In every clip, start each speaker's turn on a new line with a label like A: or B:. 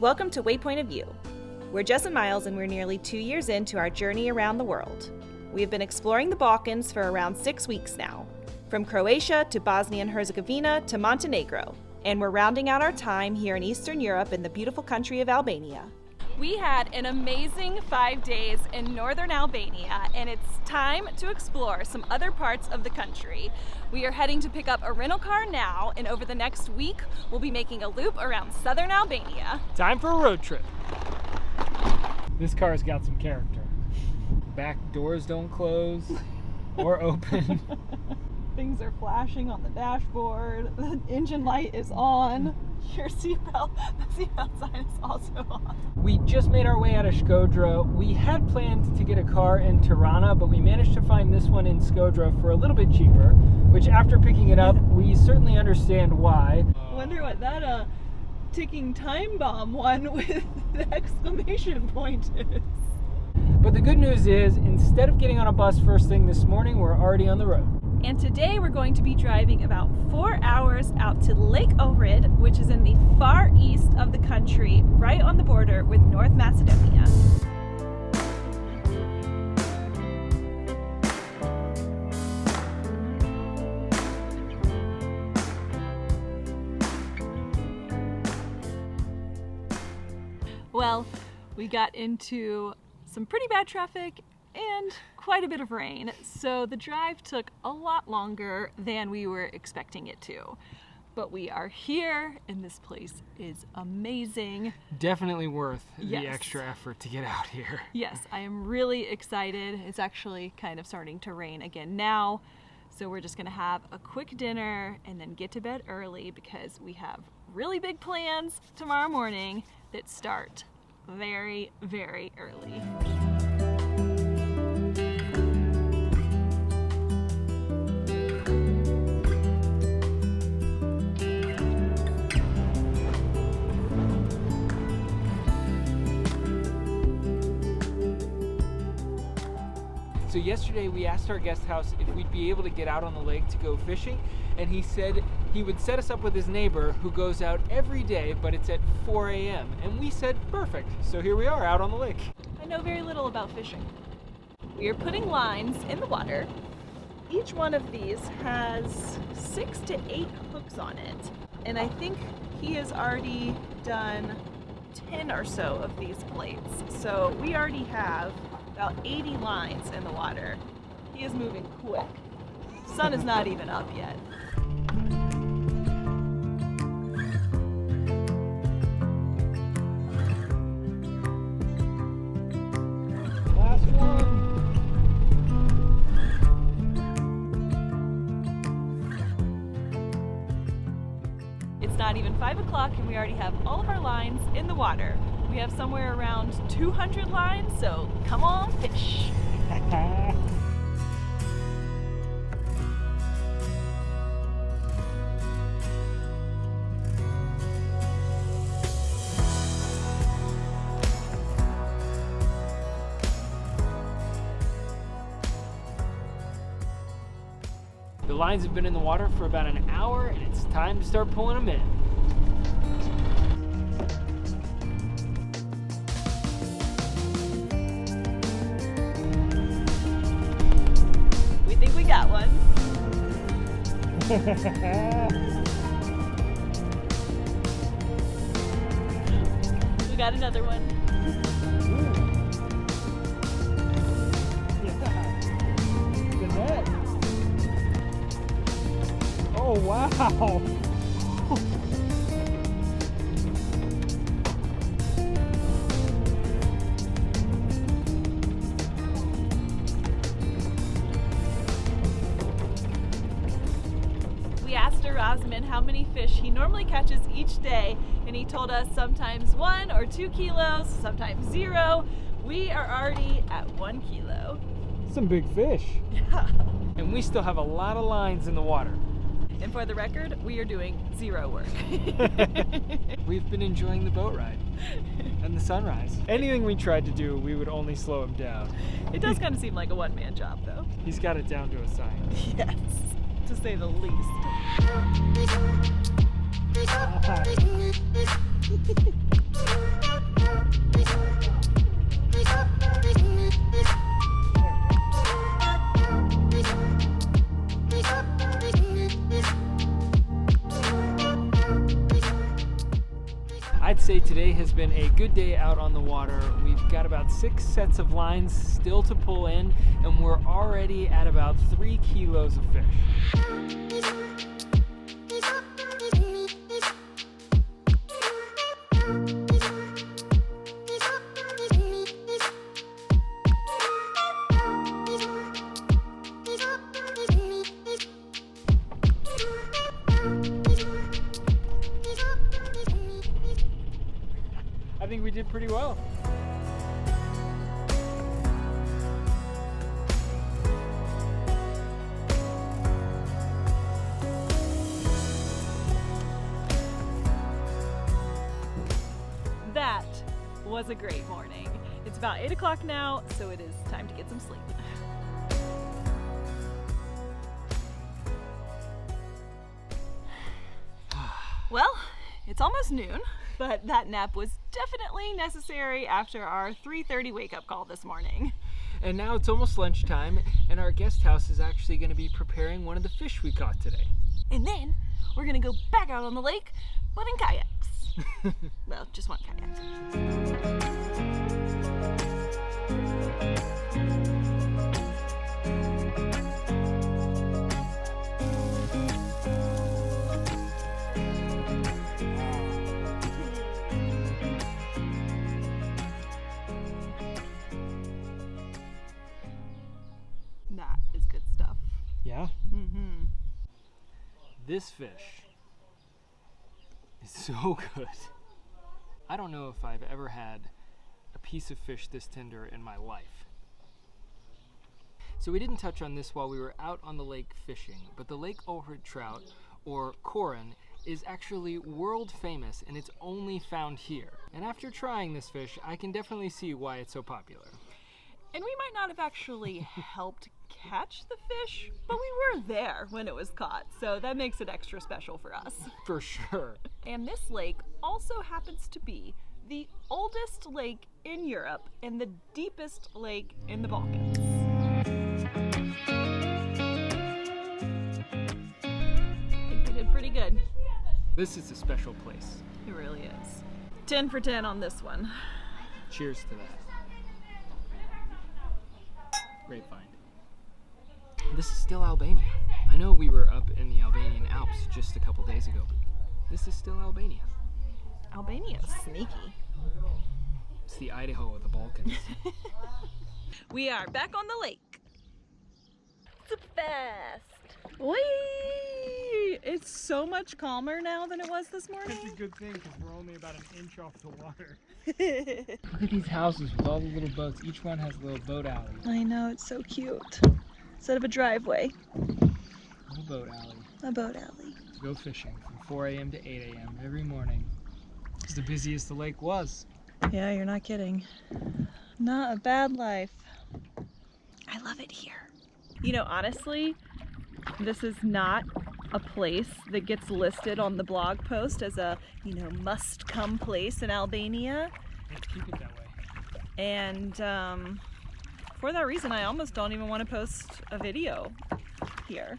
A: Welcome to Waypoint of View. We're Jess and Miles, and we're nearly 2 years into our journey around the world. We have been exploring the Balkans for around 6 weeks now, from Croatia to Bosnia and Herzegovina to Montenegro, and we're rounding out our time here in Eastern Europe in the beautiful country of Albania.
B: We had an amazing 5 days in Northern Albania, and it's time to explore some other parts of the country. We are heading to pick up a rental car now, and over the next week, we'll be making a loop around southern Albania.
C: Time for a road trip. This car's got some character. Back doors don't close or open.
B: Things are flashing on the dashboard. The engine light is on. Your seatbelt sign is also on.
C: We just made our way out of Shkoder. We had planned to get a car in Tirana, but we managed to find this one in Shkoder for a little bit cheaper, which after picking it up, we certainly understand why.
B: I wonder what that ticking time bomb one with the exclamation point is.
C: But the good news is, instead of getting on a bus first thing this morning, we're already on the road.
B: And today we're going to be driving about 4 hours out to Lake Ohrid, which is in the far east of the country, right on the border with North Macedonia. Well, we got into some pretty bad traffic and quite a bit of rain, so the drive took a lot longer than we were expecting it to. But we are here, and this place is amazing.
C: Definitely worth
B: Yes.
C: the extra effort to get out here.
B: Yes, I am really excited. It's actually kind of starting to rain again now, so we're just gonna have a quick dinner and then get to bed early because we have really big plans tomorrow morning that start very, very early.
C: So yesterday we asked our guest house if we'd be able to get out on the lake to go fishing, and he said he would set us up with his neighbor who goes out every day, but it's at 4 a.m. And we said, perfect. So here we are out on the lake.
B: I know very little about fishing. We are putting lines in the water. Each one of these has 6 to 8 hooks on it. And I think he has already done 10 or so of these plates. So we already have about 80 lines in the water. He is moving quick. Sun is not even up yet.
C: Last one.
B: It's not even 5 o'clock and we already have all of our lines in the water. We have somewhere around 200 lines, so come on, fish.
C: The lines have been in the water for about an hour, and it's time to start pulling them in.
B: We think we got one. We got another one.
C: Yeah. The net. Oh, wow.
B: We asked Erasmus how many fish he normally catches each day, and he told us sometimes 1 or 2 kilos, sometimes 0. We are already at 1 kilo.
C: Some big fish.
B: Yeah.
C: And we still have a lot of lines in the water.
B: And for the record, we are doing 0 work.
C: We've been enjoying the boat ride and the sunrise. Anything we tried to do, we would only slow him down.
B: It does kind of seem like a one-man job, though.
C: He's got it down to a science.
B: Yes, to say the least.
C: I'd say today has been a good day out on the water. We've got about 6 sets of lines still to pull in, and we're already at about 3 kilos of fish. I think we did pretty well.
B: That was a great morning. It's about 8 o'clock now, so it is time to get some sleep. Well, it's almost noon, but that nap was definitely necessary after our 3:30 wake-up call this morning.
C: And now it's almost lunchtime, and our guest house is actually going to be preparing one of the fish we caught today.
B: And then we're gonna go back out on the lake, but in kayaks. Well, just one kayak. That is good stuff.
C: Yeah?
B: Mm-hmm.
C: This fish is so good. I don't know if I've ever had a piece of fish this tender in my life. So we didn't touch on this while we were out on the lake fishing, but the Lake Ohrid trout, or koran, is actually world famous, and it's only found here. And after trying this fish, I can definitely see why it's so popular.
B: And we might not have actually helped catch the fish, but we were there when it was caught, so that makes it extra special for us.
C: For sure.
B: And this lake also happens to be the oldest lake in Europe and the deepest lake in the Balkans. I think we did pretty good.
C: This is a special place.
B: It really is. 10 for 10 on this one.
C: Cheers to that. Great find. This is still Albania. I know we were up in the Albanian Alps just a couple days ago, but this is still Albania.
B: Albania's sneaky.
C: It's the Idaho of the Balkans.
B: We are back on the lake. It's fast. Whee! It's so much calmer now than it was this morning.
C: That's a good thing because we're only about an inch off the water. Look at these houses with all the little boats. Each one has a little boat alley.
B: I know, it's so cute. Instead of a driveway.
C: Little boat alley.
B: A boat alley.
C: To go fishing from 4 a.m. to 8 a.m. every morning. It's the busiest the lake was.
B: Yeah, you're not kidding. Not a bad life. I love it here. You know, honestly, this is not a place that gets listed on the blog post as a, must come place in Albania.
C: Let's keep it that way.
B: And for that reason, I almost don't even want to post a video here.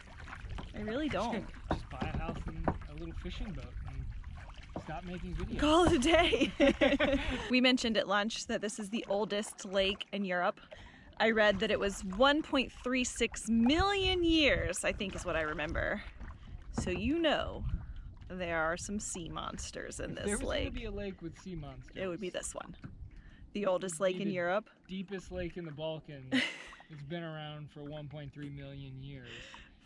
B: I really don't.
C: Just buy a house and a little fishing boat and stop making videos.
B: Call it a day. We mentioned at lunch that this is the oldest lake in Europe. I read that it was 1.36 million years, I think is what I remember. So there are some sea monsters in this
C: lake. If there was
B: lake.
C: going to be a lake with sea monsters,
B: It would be this one. The oldest lake in Europe.
C: Deepest lake in the Balkans. It's been around for 1.3 million years.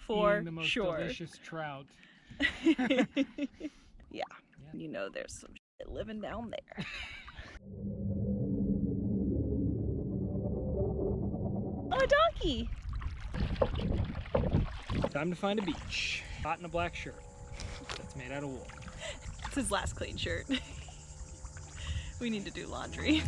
B: For
C: Eating the most
B: sure.
C: delicious trout.
B: Yeah, there's some shit living down there. Oh, a donkey!
C: Time to find a beach. Hot in a black shirt that's made out of wool.
B: It's his last clean shirt. We need to do laundry.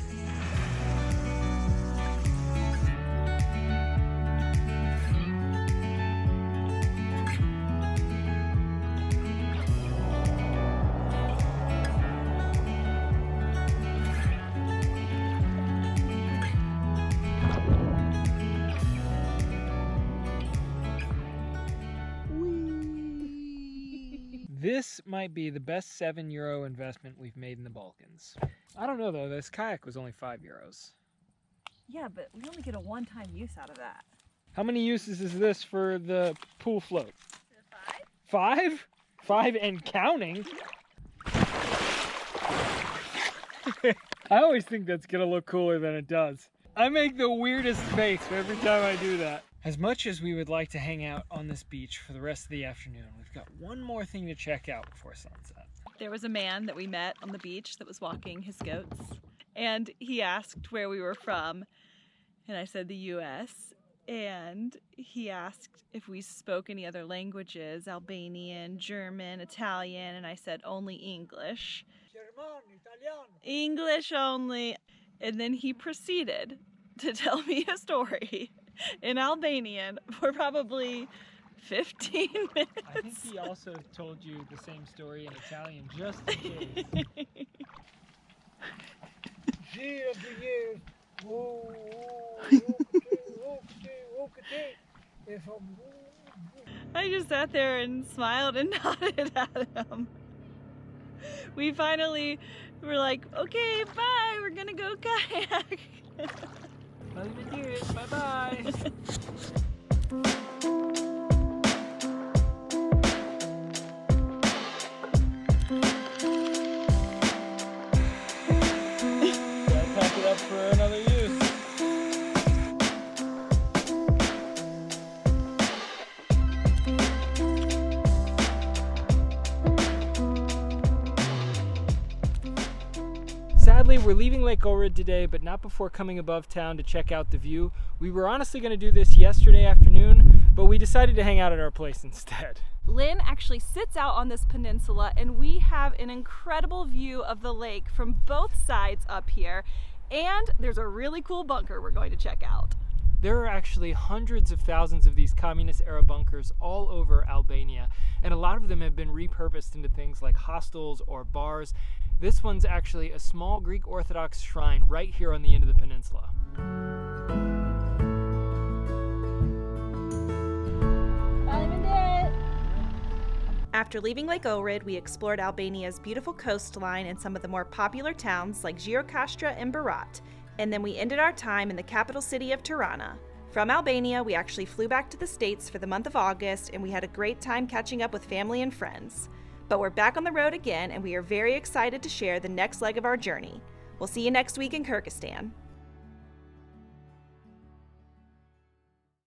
C: This might be the best €7 investment we've made in the Balkans. I don't know though, this kayak was only €5.
B: Yeah, but we only get a one-time use out of that.
C: How many uses is this for the pool float?
B: 5?
C: 5? 5 and counting? I always think that's gonna look cooler than it does. I make the weirdest face every time I do that. As much as we would like to hang out on this beach for the rest of the afternoon, we've got one more thing to check out before sunset.
B: There was a man that we met on the beach that was walking his goats, and he asked where we were from, and I said the US, and he asked if we spoke any other languages, Albanian, German, Italian, and I said only English.
C: German, Italiano.
B: English only. And then he proceeded to tell me a story in Albanian for probably 15 minutes.
C: I think he also told you the same story in Italian, just in case.
B: I just sat there and smiled and nodded at him. We finally were like, okay, bye, we're gonna go kayak.
C: Bye-bye. Pack it up for another use. Sadly, we're leaving Lake Ohrid today, but not before coming above town to check out the view. We were honestly going to do this yesterday afternoon, but we decided to hang out at our place instead.
B: Lynn actually sits out on this peninsula, and we have an incredible view of the lake from both sides up here, and there's a really cool bunker we're going to check out.
C: There are actually hundreds of thousands of these communist-era bunkers all over Albania, and a lot of them have been repurposed into things like hostels or bars. This one's actually a small Greek Orthodox shrine right here on the end of the peninsula.
A: After leaving Lake Ohrid, we explored Albania's beautiful coastline and some of the more popular towns like Gjirokastra and Berat, and then we ended our time in the capital city of Tirana. From Albania, we actually flew back to the States for the month of August, and we had a great time catching up with family and friends. But we're back on the road again, and we are very excited to share the next leg of our journey. We'll see you next week in Kyrgyzstan.